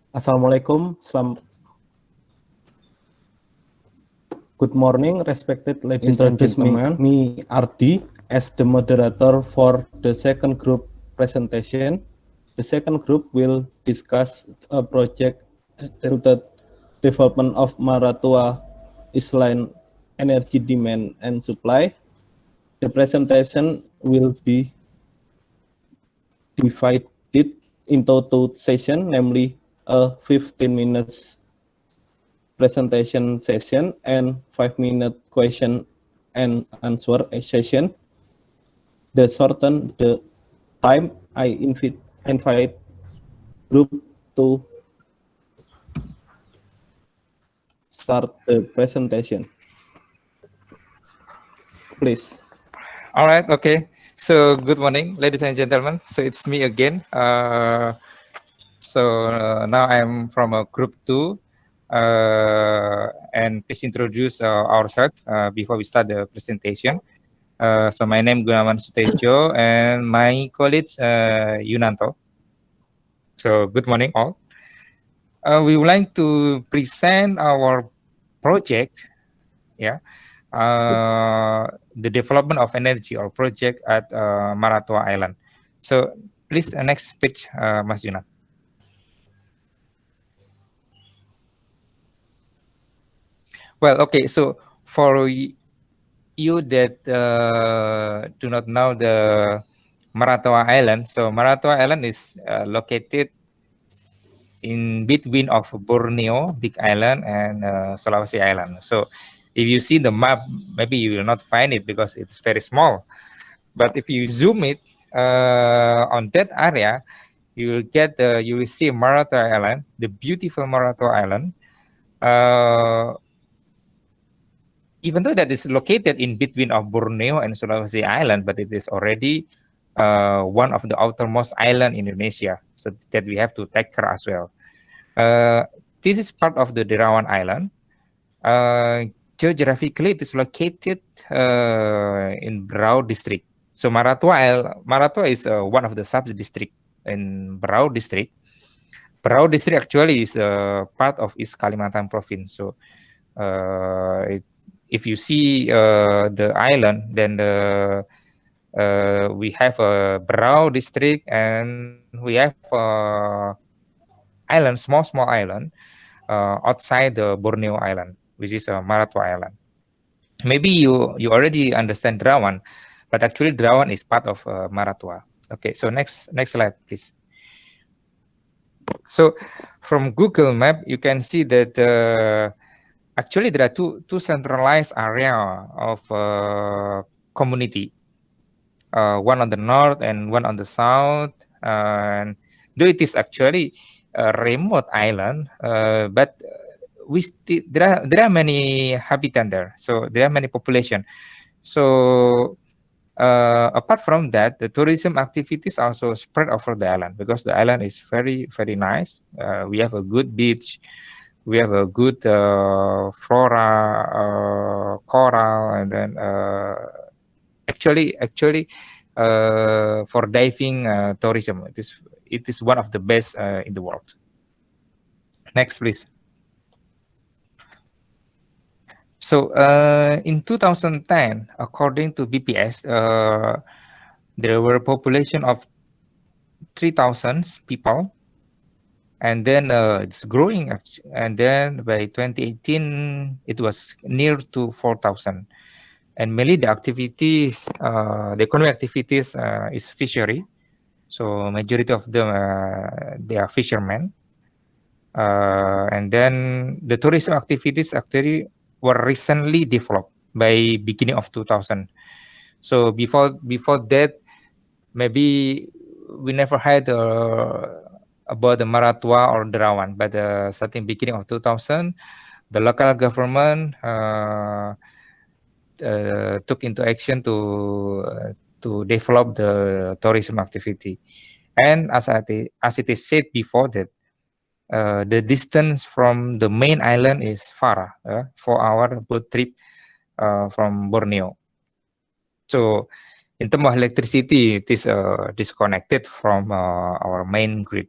Assalamualaikum. Good morning, respected ladies and gentlemen. Me, Ardi, as the moderator for the second group presentation. The second group will discuss a project titled Development of Maratua Island Energy Demand and Supply. The presentation will be divided into two sessions, namely a 15 minutes presentation session and 5-minute question and answer session. To shorten the time, I invite group to start the presentation. Please. All right, okay. So good morning, ladies and gentlemen. So it's me again. Now I'm from group 2. And please introduce ourselves before we start the presentation. So my name is Gunawan Sutejo and my colleague Yunanto. So good morning all. We would like to present our project, the development of energy or project at Maratua Island. So please next page, Mas Yunan. Well, okay, so for you that do not know the Maratua Island, so Maratua Island is located in between of Borneo, Big Island, and Sulawesi Island. So if you see the map, maybe you will not find it because it's very small. But if you zoom it on that area, you will see Maratua Island, the beautiful Maratua Island. Even though that is located in between of Borneo and Sulawesi Island, but it is already one of the outermost island in Indonesia, so that we have to take care as well. This is part of the Derawan Island. Geographically, it is located in Berau district. So Maratua is one of the sub-district in Berau district. Berau district actually is part of East Kalimantan province. So if you see the island, then we have a Berau district and we have island, small island outside the Borneo Island, which is Maratua Island. Maybe you already understand Derawan, but actually Derawan is part of Maratua. Okay, so next slide, please. So from Google Map, you can see that actually there are two centralized area of community. One on the north and one on the south. And though it is actually a remote island, but there are many inhabitants there. So there are many population. So apart from that, the tourism activities also spread over the island because the island is very, very nice. We have a good beach. We have a good flora, coral, and then actually for diving tourism, it is one of the best in the world. Next, please. So in 2010, according to BPS, there were a population of 3,000 people, and then it's growing. And then by 2018, it was near to 4,000. And mainly the activities, the economic activities is fishery. So majority of them, they are fishermen. And then the tourism activities actually were recently developed by beginning of 2000. So before that, maybe we never had about the Maratua or Derawan, but starting beginning of 2000, the local government took into action to develop the tourism activity. And as it is said before that, the distance from the main island is far, 4-hour boat trip from Borneo. So in terms of electricity, it is disconnected from our main grid.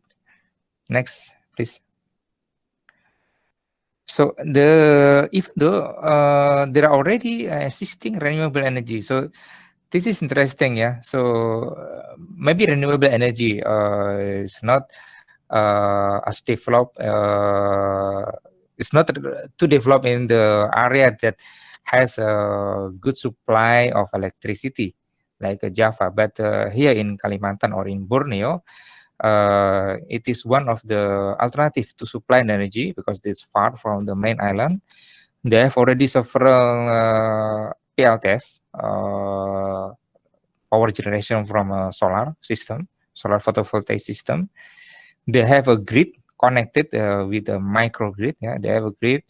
Next, please. So even though there are already existing renewable energy, so this is interesting, yeah. So maybe renewable energy is not as developed. It's not too developed in the area that has a good supply of electricity, like Java. But here in Kalimantan or in Borneo, it is one of the alternatives to supply energy because it's far from the main island. They have already several PLTs, power generation from a solar system, solar photovoltaic system. They have a grid connected with a microgrid. Yeah, they have a grid,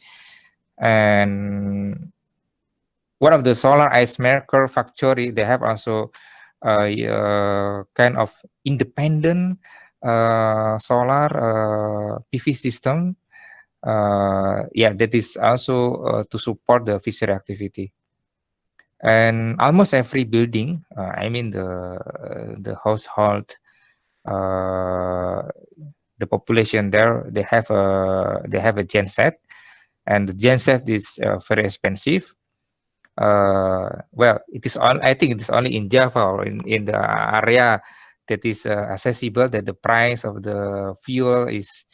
and one of the solar ice maker factory, they have also a kind of independent solar PV system. Yeah, that is also to support the fishery activity. And almost every building, I mean the household, the population there, they have a genset, and the genset is very expensive. Well, it is all. I think it is only in Java or in the area that is accessible, that the price of the fuel is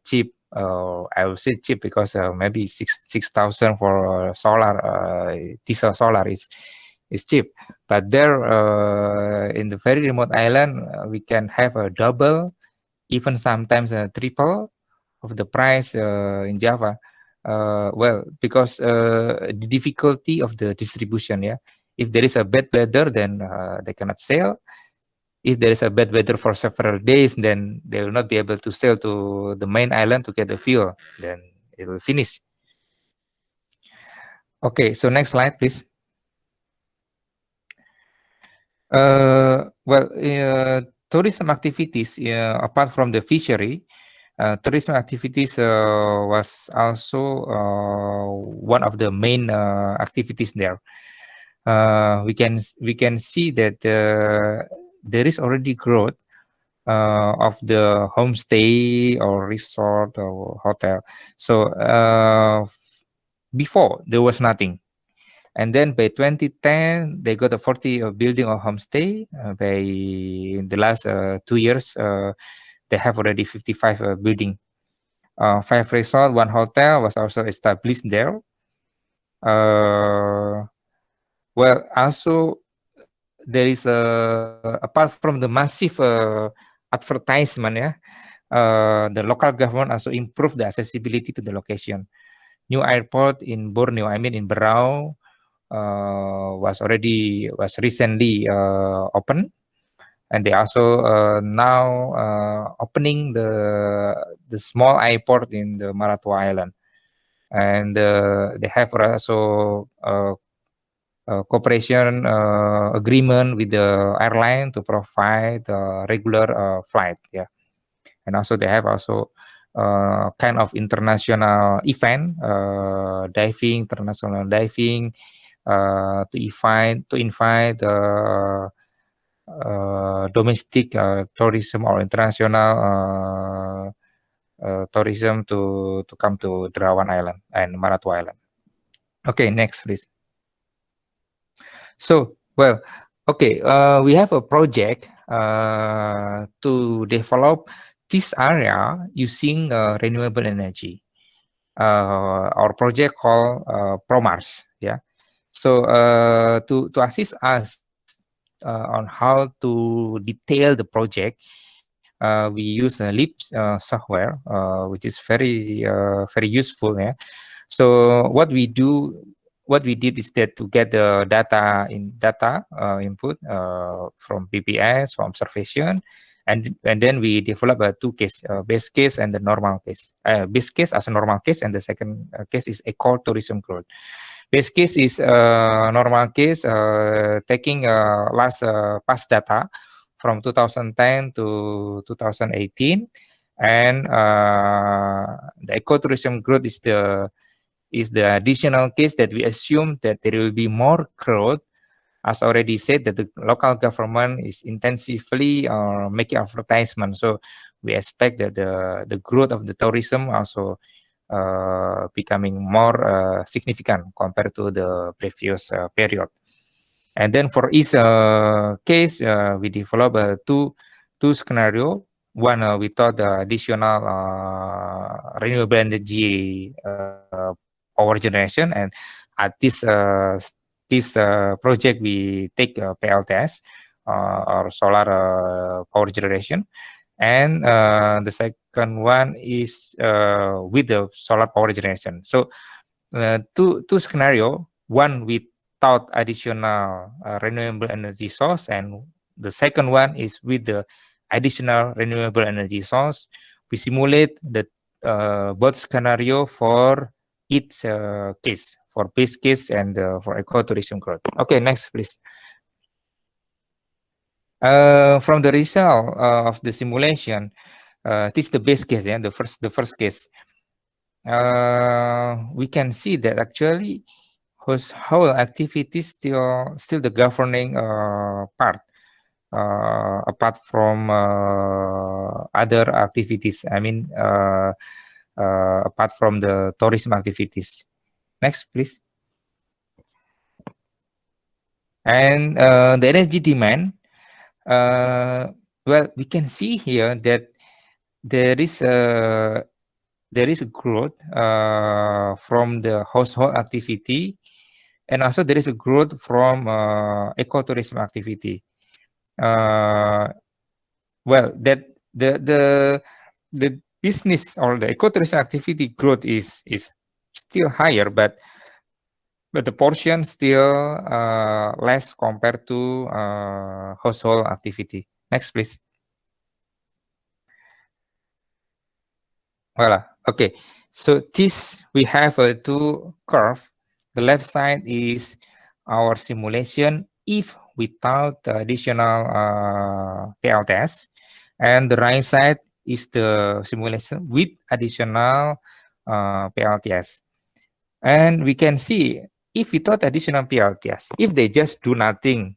cheap. I would say cheap because maybe 6,000 for solar, diesel solar is cheap. But there, in the very remote island, we can have a double, even sometimes a triple of the price in Java. Well, because the difficulty of the distribution, yeah. If there is a bad weather, then they cannot sail. If there is a bad weather for several days, then they will not be able to sail to the main island to get the fuel. Then it will finish. Okay, so next slide, please. Well, tourism activities, apart from the fishery, tourism activities was also one of the main activities there. We can see that there is already growth of the homestay or resort or hotel. So before there was nothing, and then by 2010 they got a 40 building of homestay. By the last 2 years, they have already 55 building. 5 resort, 1 hotel was also established there. Well, also there is apart from the massive advertisement, yeah, the local government also improved the accessibility to the location. New airport in Borneo, I mean in Berau, was recently open, and they also now opening the small airport in the Maratua Island, and they have also cooperation agreement with the airline to provide regular flight. Yeah, and also they have also kind of international event, diving, international diving, to invite domestic tourism or international tourism to come to Derawan Island and Maratua Island. Okay, next please. So, well, okay, we have a project to develop this area using renewable energy. Our project called ProMars. Yeah. So to assist us on how to detail the project, we use LIPS software, which is very useful. Yeah. So what we did is that to get the data input from BPS, from observation, and then we develop a 2 case, base case and the normal case. Base case as a normal case, and the second case is ecotourism growth. Base case is normal case, taking past data from 2010 to 2018, and the ecotourism growth is the additional case that we assume that there will be more growth. As already said, that the local government is intensively making advertisement. So we expect that the growth of the tourism also becoming more significant compared to the previous period. And then for each case, we develop two scenario. One, we thought the additional renewable energy power generation, and at this project we take PLTS or solar power generation, and the second one is with the solar power generation. So two scenario. One without additional renewable energy source, and the second one is with the additional renewable energy source. We simulate the both scenario for each case, for base case and for ecotourism growth. Okay, next please. From the result of the simulation, this is the base case, yeah, the first case. We can see that actually whole activity still the governing part, apart from other activities. I mean, apart from the tourism activities. Next, please. And the energy demand. Well, we can see here that there is a growth from the household activity, and also there is a growth from ecotourism activity. Well, that the business or the ecotourism activity growth is still higher, but the portion still less compared to household activity. Next, please. Voila. Okay. So this we have two curve. The left side is our simulation if without the additional PLTS, and the right side is the simulation with additional PLTS. And we can see if without additional PLTS, if they just do nothing,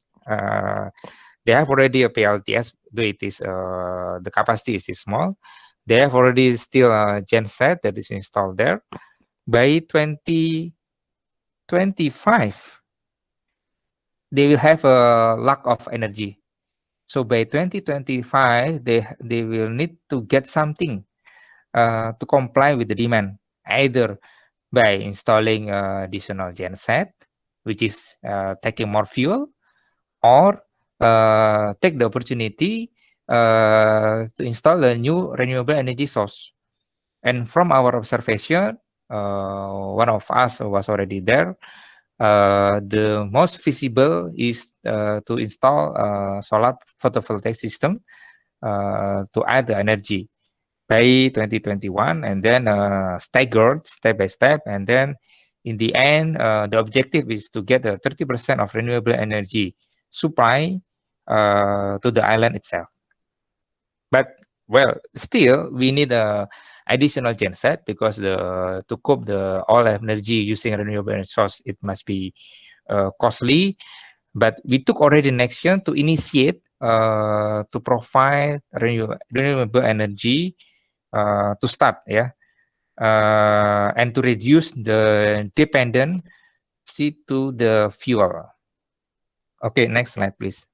they have already a PLTS, though it is the capacity is small. They have already still a genset that is installed there. By 2025, they will have a lack of energy. So by 2025, they will need to get something to comply with the demand, either by installing additional genset, which is taking more fuel, or take the opportunity to install a new renewable energy source. And from our observation, one of us was already there. The most feasible is to install a solar photovoltaic system to add the energy by 2021, and then staggered step by step. And then in the end, the objective is to get 30% of renewable energy supply to the island itself. But well, still we need a additional genset because to cope the all energy using renewable energy source, it must be costly. But we took already an action to initiate to provide renewable energy to start, yeah, and to reduce the dependency to the fuel. Okay, next slide, please.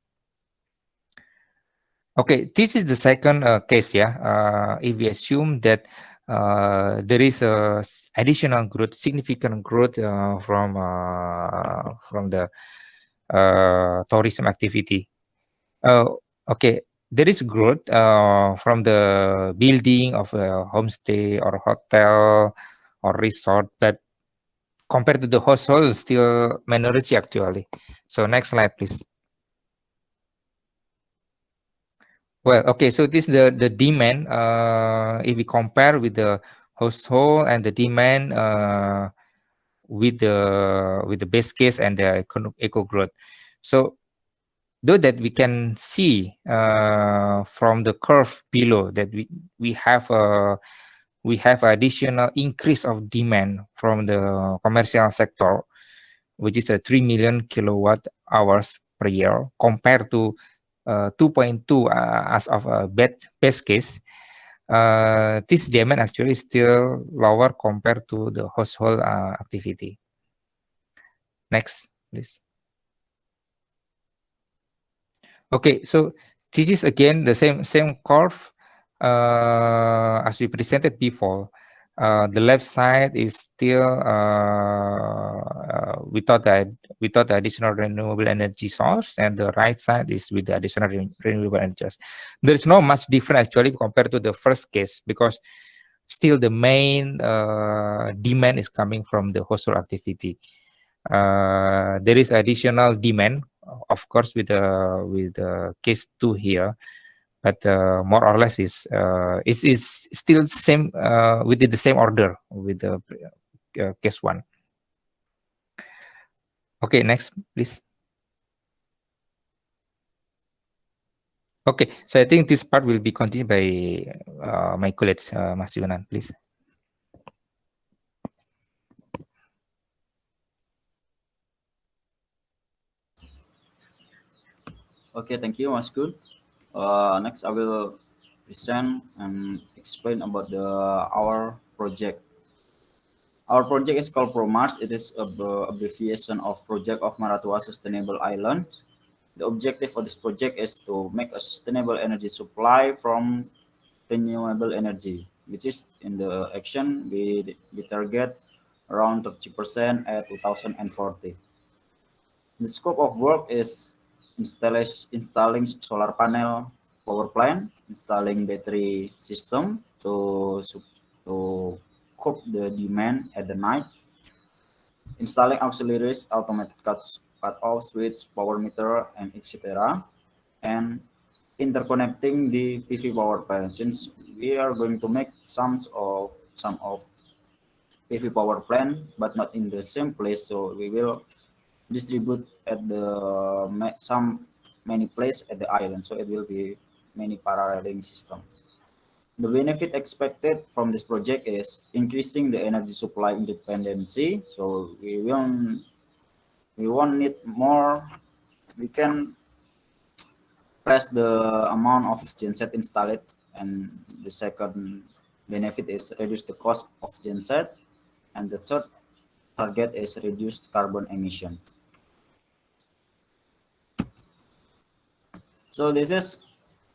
Okay, this is the second case, yeah. If we assume that there is a additional growth, significant growth from the tourism activity. Okay, there is growth from the building of a homestay or hotel or resort, but compared to the household, still minority actually. So next slide, please. Well, okay, so this is the demand. If we compare with the household and the demand with the base case and the eco growth. So though that we can see from the curve below that we have additional increase of demand from the commercial sector, which is a 3 million kilowatt hours per year compared to 2.2 as of a base case. this demand actually is still lower compared to the household activity. Next, please. Okay, so this is again the same curve as we presented before. The left side is still without the additional renewable energy source, and the right side is with the additional renewable energy source. There is no much difference actually compared to the first case, because still the main demand is coming from the household activity. There is additional demand, of course, with the case 2 here, but more or less is still same within the same order with the case 1. Okay, next, please. Okay, so I think this part will be continued by my colleagues, Mas Yunan, please. Okay, thank you, Mas Gun. Next, I will present and explain about our project. Our project is called ProMars. It is an abbreviation of Project of Maratua Sustainable Islands. The objective of this project is to make a sustainable energy supply from renewable energy, which is in the action we target around 30% at 2040. The scope of work is installing solar panel, power plant, installing battery system to cope the demand at the night, installing auxiliaries, automatic cut-off switch, power meter, and etc. And interconnecting the PV power plant, since we are going to make some of PV power plant, but not in the same place. So we will distribute at the many place at the island. So it will be many paralleling system. The benefit expected from this project is increasing the energy supply independency. So we won't need more. We can press the amount of genset installed, and the second benefit is reduce the cost of genset, and the third target is reduced carbon emission. So this is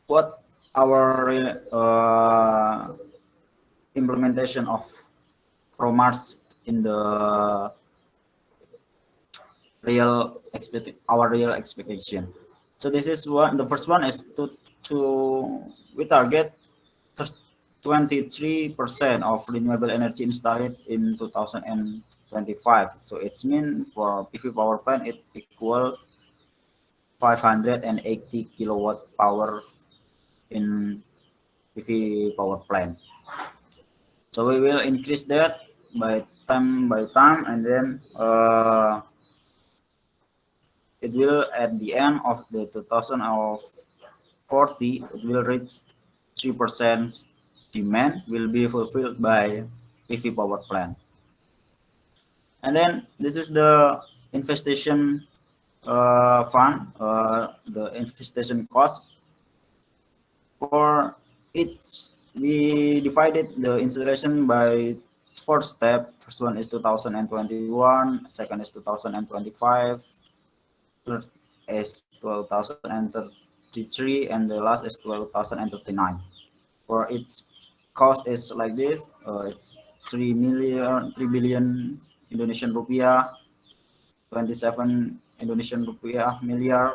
what our implementation of ProMars in the real expectation. So this is one. The first one is we target 23% of renewable energy installed in 2025. So it means for PV power plant it equals 580 kilowatt power in PV power plant. So we will increase that by time, and then it will, at the end of the 2040, it will reach 3% demand will be fulfilled by PV power plant. And then this is the infestation fund, the infestation cost. For each, we divided the installation by 4 steps. First one is 2021, second is 2025, third is 2033, and the last is 2039. For its cost is like this. It's 3 billion Indonesian rupiah, 27 Indonesian rupiah million,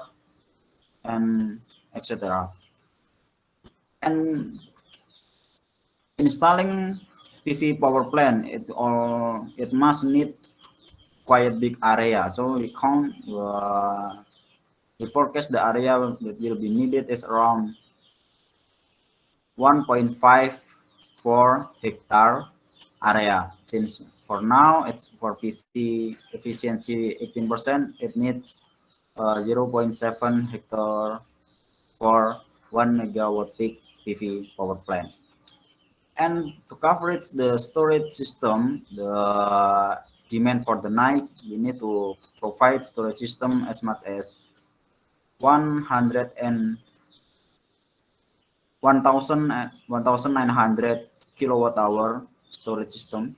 and etc. And installing PV power plant, it must need quite big area. So we count, we forecast the area that will be needed is around 1.54 hectare area. Since for now it's for PV efficiency 18%, it needs 0.7 hectare for 1 megawatt peak PV power plant. And to coverage the storage system, the demand for the night, we need to provide storage system as much as 100 1,900 kilowatt hour storage system.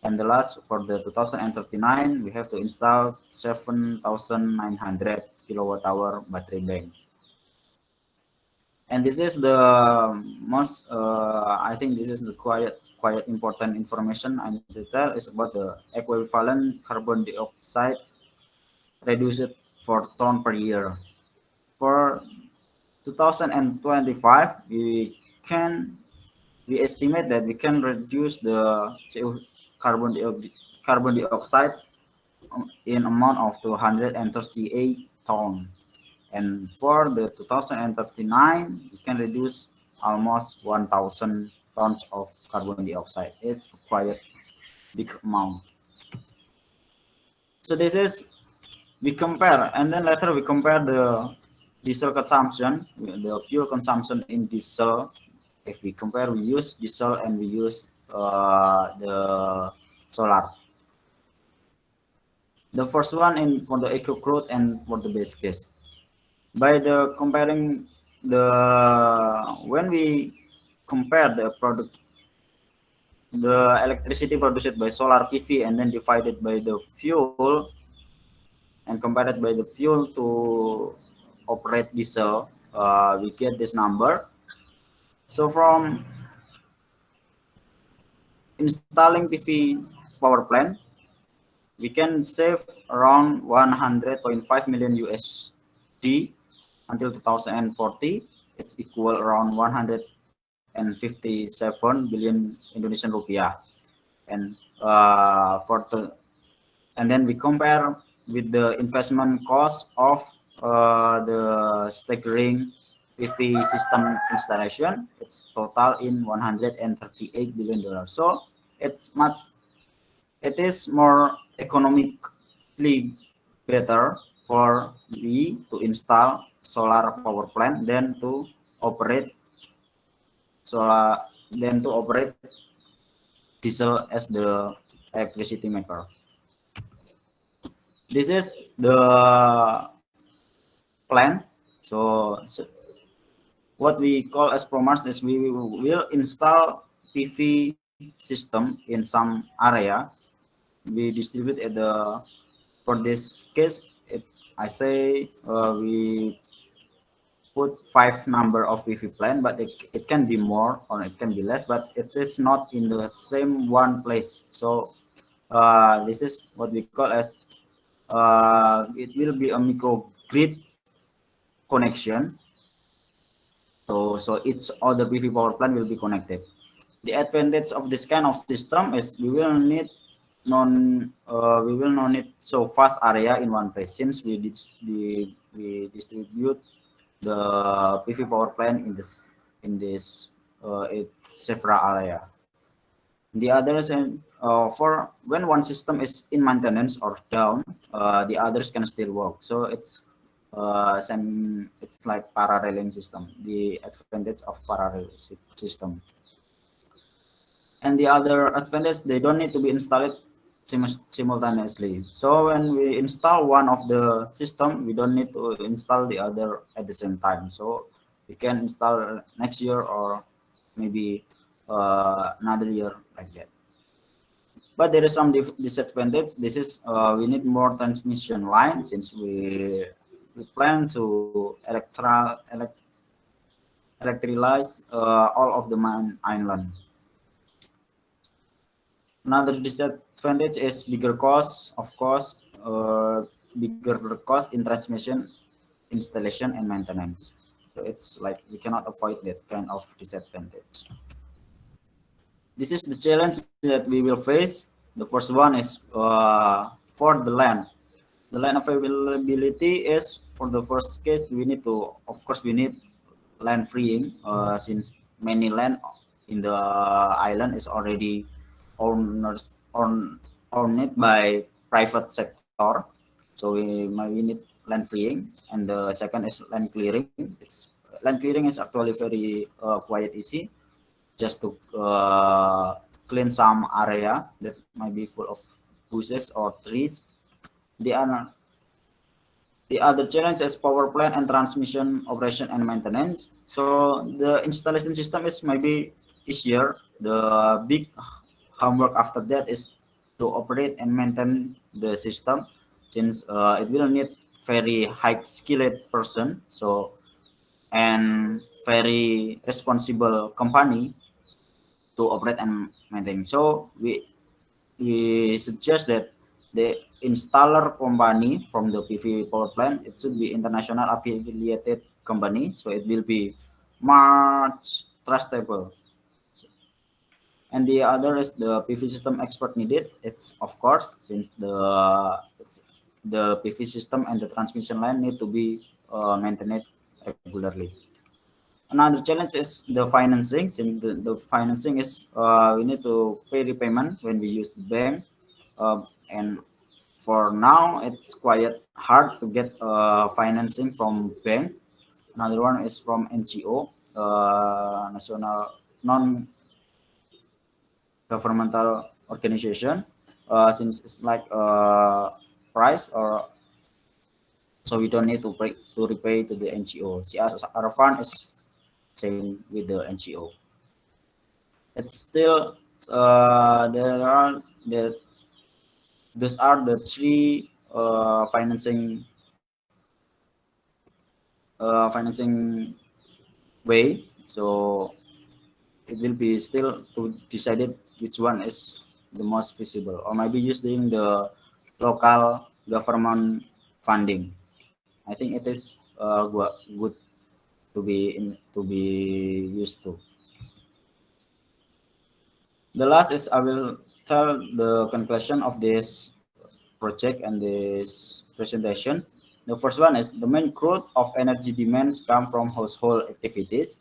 And the last, for the 2039, we have to install 7,900 kilowatt hour battery bank. And this is the most, I think this is the quite important information I need to tell, is about the equivalent carbon dioxide reduced for ton per year. For 2025, we estimate that we can reduce the carbon dioxide in amount of 238 ton. And for the 2039, we can reduce almost 1,000 tons of carbon dioxide. It's a quite big amount. So this is, we compare, and then later we compare the diesel consumption, the fuel consumption in diesel. If we compare, we use diesel and we use the solar. The first one in for the eco crude and for the base case. By the comparing the, when we compare the product, the electricity produced by solar PV and then divided by the fuel and compared by the fuel to operate diesel, we get this number. So from installing PV power plant, we can save around 100.5 million USD until 2040. It's equal around 157 billion Indonesian rupiah. And and then we compare with the investment cost of the staggering PV system installation. It's total in $138 billion. So it is more economically better for we to install solar power plant than to operate diesel as the electricity maker. This is the plan. So what we call as Promars is we will install PV system in some area. We distribute at the, for this case, I say we put 5 number of PV plant, but it can be more or it can be less, but it is not in the same one place. So this is what we call as it will be a microgrid connection. So each other PV power plant will be connected. The advantage of this kind of system is we will not need so vast area in one place, since we distribute the PV power plant in this several area. The others, and for when one system is in maintenance or down, the others can still work. So it's it's like paralleling system, the advantage of parallel system. And the other advantage, they don't need to be installed simultaneously. So when we install one of the system, we don't need to install the other at the same time. So we can install next year or maybe another year, like that. But there is some disadvantage. This is we need more transmission line, since we plan to electrolyze all of the main island. Another disadvantage is bigger costs, of course, bigger cost in transmission, installation, and maintenance. So it's like we cannot avoid that kind of disadvantage. This is the challenge that we will face. The first one is for the land. The land availability is, for the first case, we need to, of course, we need land freeing, since many land in the island is already owned by private sector. So we need land freeing. And the second is land clearing. Land clearing is actually very quite easy, just to clean some area that might be full of bushes or trees. The other challenge is power plant and transmission operation and maintenance. So the installation system is maybe easier. The big homework after that is to operate and maintain the system, since it will need very high skilled person, so and very responsible company to operate and maintain. So we suggest that the installer company from the PV power plant, it should be international affiliated company, so it will be much trustable. And the other is the PV system expert needed. It's of course, since the PV system and the transmission line need to be maintained regularly. Another challenge is the financing. Since the financing is we need to pay repayment when we use the bank, and for now it's quite hard to get financing from bank. Another one is from NGO, national non-governmental organization, since it's like price, or so we don't need to repay to the NGO. CSR fund is same with the NGO. It's still those are the three financing way. So it will be still to decided which one is the most feasible, or maybe using the local government funding. I think it is good to be used to. The last is I will tell the conclusion of this project and this presentation. The first one is the main growth of energy demands come from household activities.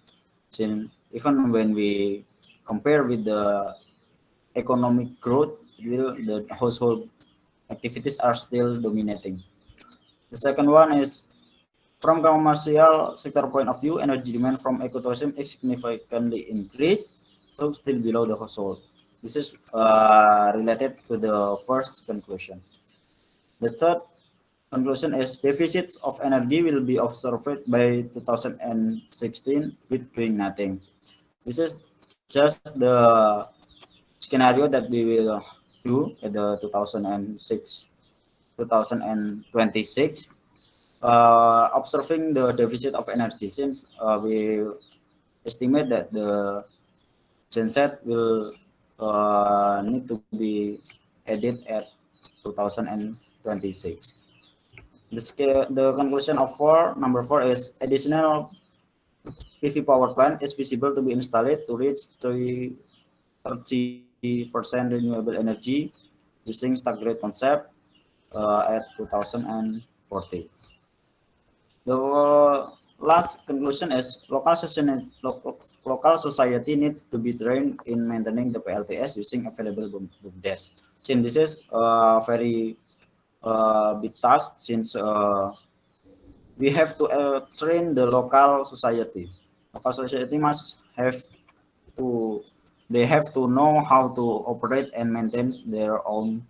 Since even when we compare with the economic growth, the household activities are still dominating. The second one is from commercial sector point of view, energy demand from ecotourism is significantly increased, so still below the household. This is related to the first conclusion. The third conclusion is deficits of energy will be observed by 2016 with doing nothing. This is just the scenario that we will do at the 2026, observing the deficit of energy, since we estimate that the genset will need to be added at 2026. The conclusion of number four is additional PV power plant is feasible to be installed to reach 30% renewable energy using staggered concept at 2040. The last conclusion is local society needs to be trained in maintaining the PLTS using available BUMDES. Since this is very big task, since we have to train the local society. Local society must have to know how to operate and maintain their own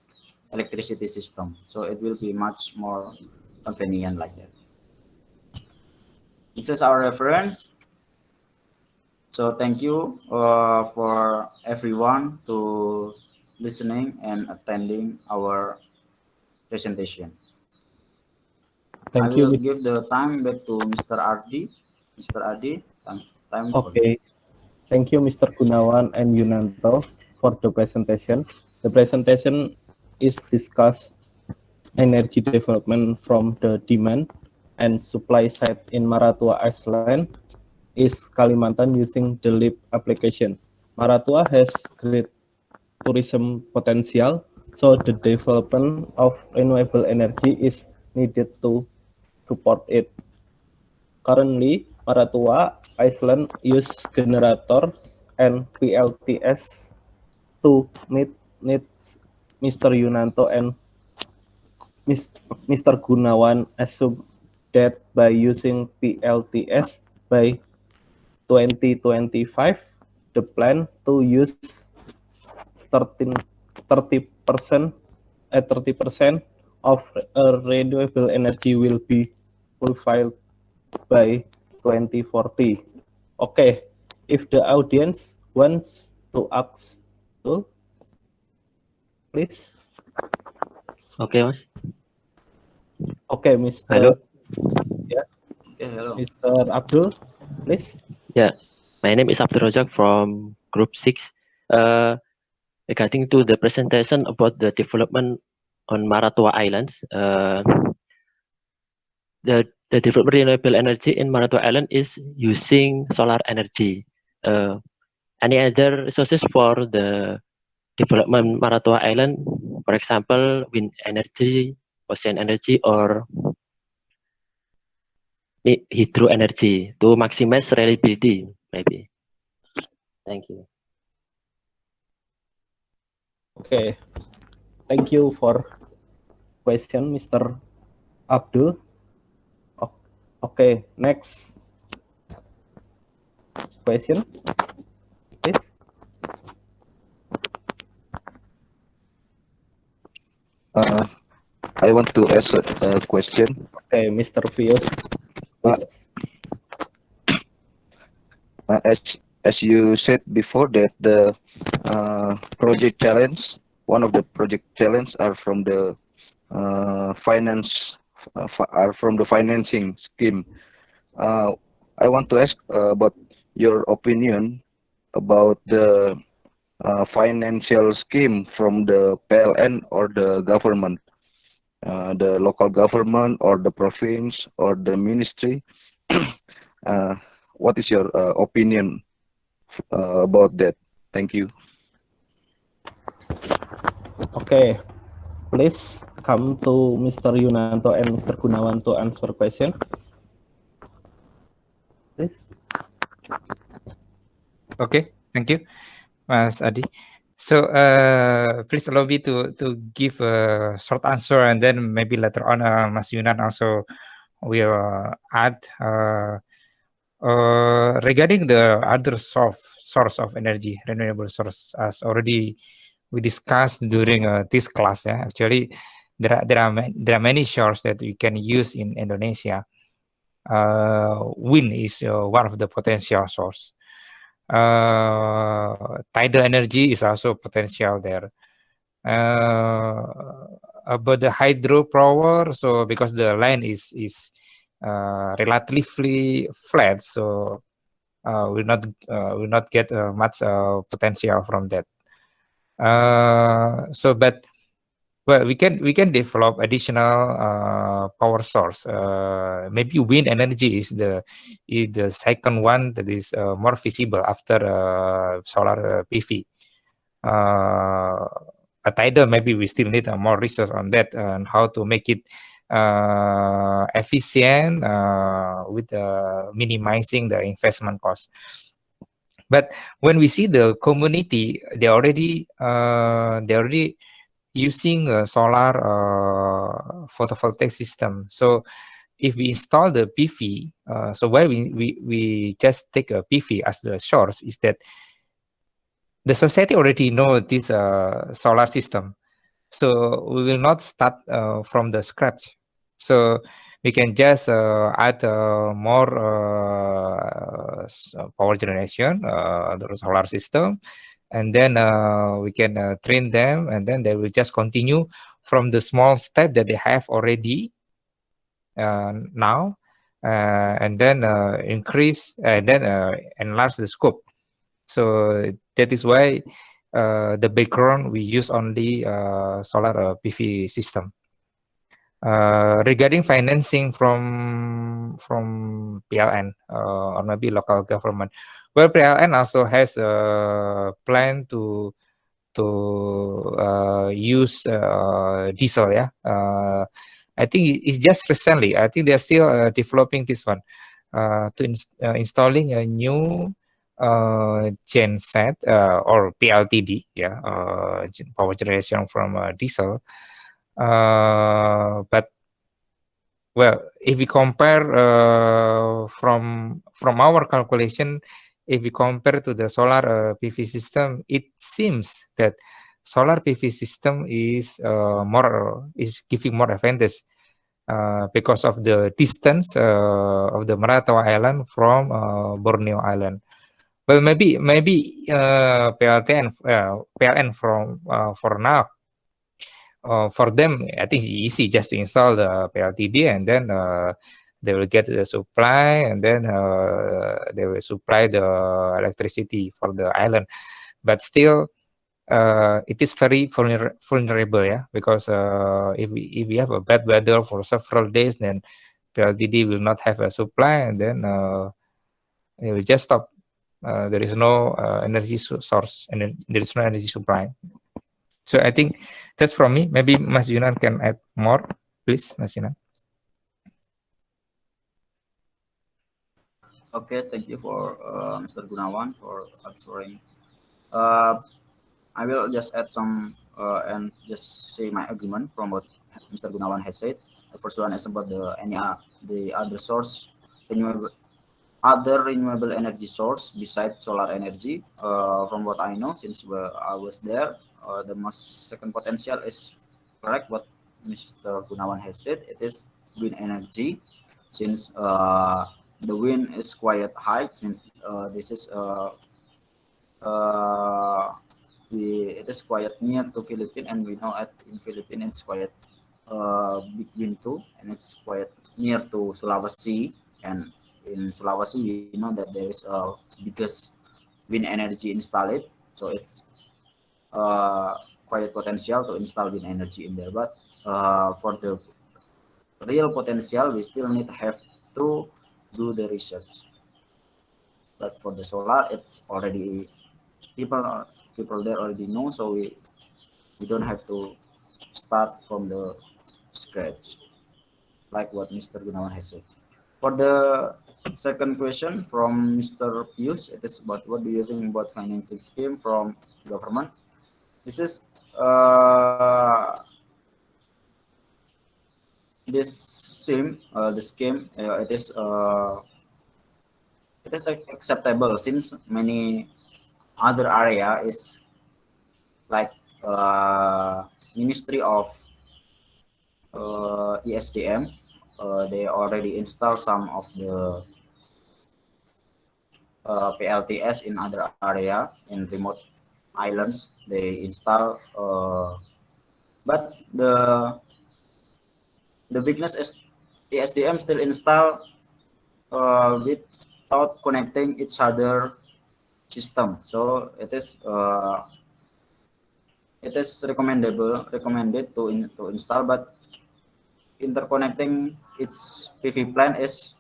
electricity system. So it will be much more convenient like that. This is our reference. So thank you for everyone to listening and attending our presentation. Thank I will you. give the time back to Mr. Ardi. Mr. Ardi, time for you. Okay. Thank you, Mr. Gunawan and Yunanto, for the presentation. The presentation is discuss energy development from the demand and supply side in Maratua Island is Kalimantan using the LEAP application. Maratua has great tourism potential, so the development of renewable energy is needed to support it. Currently, Maratua Island use generators and PLTS to meet needs. Mr. Yunanto and Mr. Gunawan assume that by using PLTS by 2025, the plan to use 30% of renewable energy will be fulfilled by 2040. Okay, if the audience wants to ask to, please. Okay, Mas. Okay, Mr. Hello. Yeah, Okay, hello. Mr. Abdul, please. Yeah, my name is Abdul Razak from Group 6. Regarding to the presentation about the development on Maratua Islands, the development renewable energy in Maratua Island is using solar energy. Any other resources for the development Maratua Island, for example, wind energy, ocean energy, or hydro energy to maximize reliability, maybe. Thank you. Okay, thank you for question, Mr. Abdul. Okay, next question, please. I want to ask a question. Okay, Mr. Fios, please. As you said before that the project challenge, one of the project challenge are from the financing scheme. I want to ask about your opinion about the financial scheme from the PLN or the government, the local government or the province or the ministry. What is your opinion about that? Thank you. Okay, please come to Mr. Yunanto and Mr. Gunawan to answer question. Please. Okay, thank you, Mas Adi. So please allow me to give a short answer, and then maybe later on Mas Yunan also will add regarding the other source of energy, renewable source, as already we discussed during this class. Yeah, actually there are many sources that we can use in Indonesia. Wind is one of the potential source. Tidal energy is also potential there. About the hydropower, so because the land is relatively flat, so will not get much potential from that. But well, we can develop additional power source. Maybe wind energy is the second one that is more feasible after solar PV. A tidal, maybe we still need more research on that and how to make it efficient with minimizing the investment cost. But when we see the community, they already using a solar photovoltaic system. So if we install the PV, so why we just take a PV as the source is that the society already know this solar system. So we will not start from the scratch. So we can just add more power generation, the solar system, and then we can train them, and then they will just continue from the small step that they have already now, and then increase and then enlarge the scope. So that is why the background we use only solar PV system. Regarding financing from PLN or maybe local government, well, PLN also has a plan to use diesel. Yeah, I think it's just recently. I think they're still developing this one to installing a new genset or PLTD. Yeah, power generation from diesel. But well, if we compare from our calculation, if we compare to the solar PV system, it seems that solar PV system is giving more advantage because of the distance of the Maratawa Island from Borneo Island. Well, maybe PLN from for now. For them, I think it's easy just to install the PLTD, and then they will get the supply, and then they will supply the electricity for the island. But still, it is very vulnerable, yeah, because if we have a bad weather for several days, then PLTD will not have a supply, and then it will just stop. There is no energy source, and there is no energy supply. So I think that's from me. Maybe Mas Yunan can add more, please, Mas Yunan. Okay, thank you for Mr. Gunawan for answering. I will just add some and just say my agreement from what Mr. Gunawan has said. The first one is about the other source, renewable energy source besides solar energy. From what I know, since I was there, the most second potential is correct what Mr. Gunawan has said. It is wind energy, since the wind is quite high, since this is it is quite near to Philippines, and we know in Philippines it's quite big wind too, and it's quite near to Sulawesi, and in Sulawesi we know that there is a biggest wind energy installed, so it's quite potential to install wind energy in there. But for the real potential, we still need have to do the research. But for the solar, it's already people there already know, so we don't have to start from the scratch, like what Mr. Gunawan has said. For the second question from Mr. Pius, it is about what do you think about financing scheme from government? This is this scheme, it is acceptable, since many other area is like Ministry of ESDM. They already install some of the PLTS in other area, in remote islands they install, but the weakness is ESDM still install without connecting each other system. So it is recommended to install, but interconnecting its PV plant is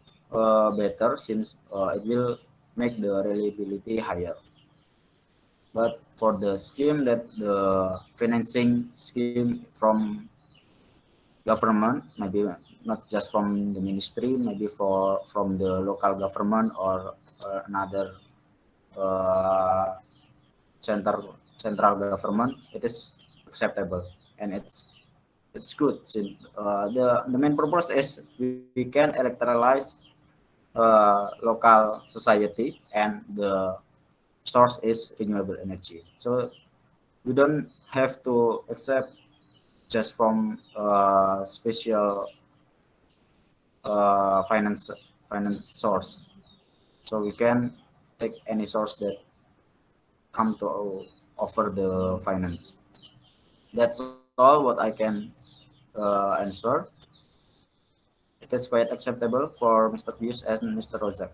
better, since it will make the reliability higher. But for the scheme, that the financing scheme from government, maybe not just from the ministry, maybe from the local government or another central government, it is acceptable, and it's good, since the main purpose is we can electrolyze local society, and the source is renewable energy. So we don't have to accept just from special finance source. So we can take any source that come to offer the finance. That's all what I can answer. It is quite acceptable for Mr. Pius and Mr. Rozak.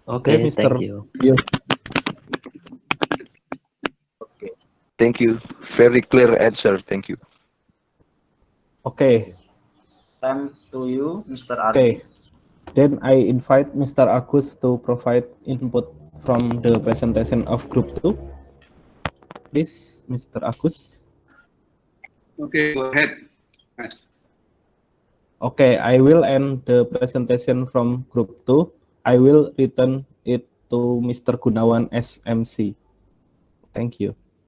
Okay, Mr. thank you. Pius. Okay. Thank you. Very clear answer. Thank you. Okay. Time to you, Mr. Ardi. Okay. Then I invite Mr. Agus to provide input from the presentation of Group 2. Please, Mr. Agus. Okay, go ahead. Yes. Okay, I will end the presentation from Group 2. I will return it to Mr. Gunawan as MC. Thank you.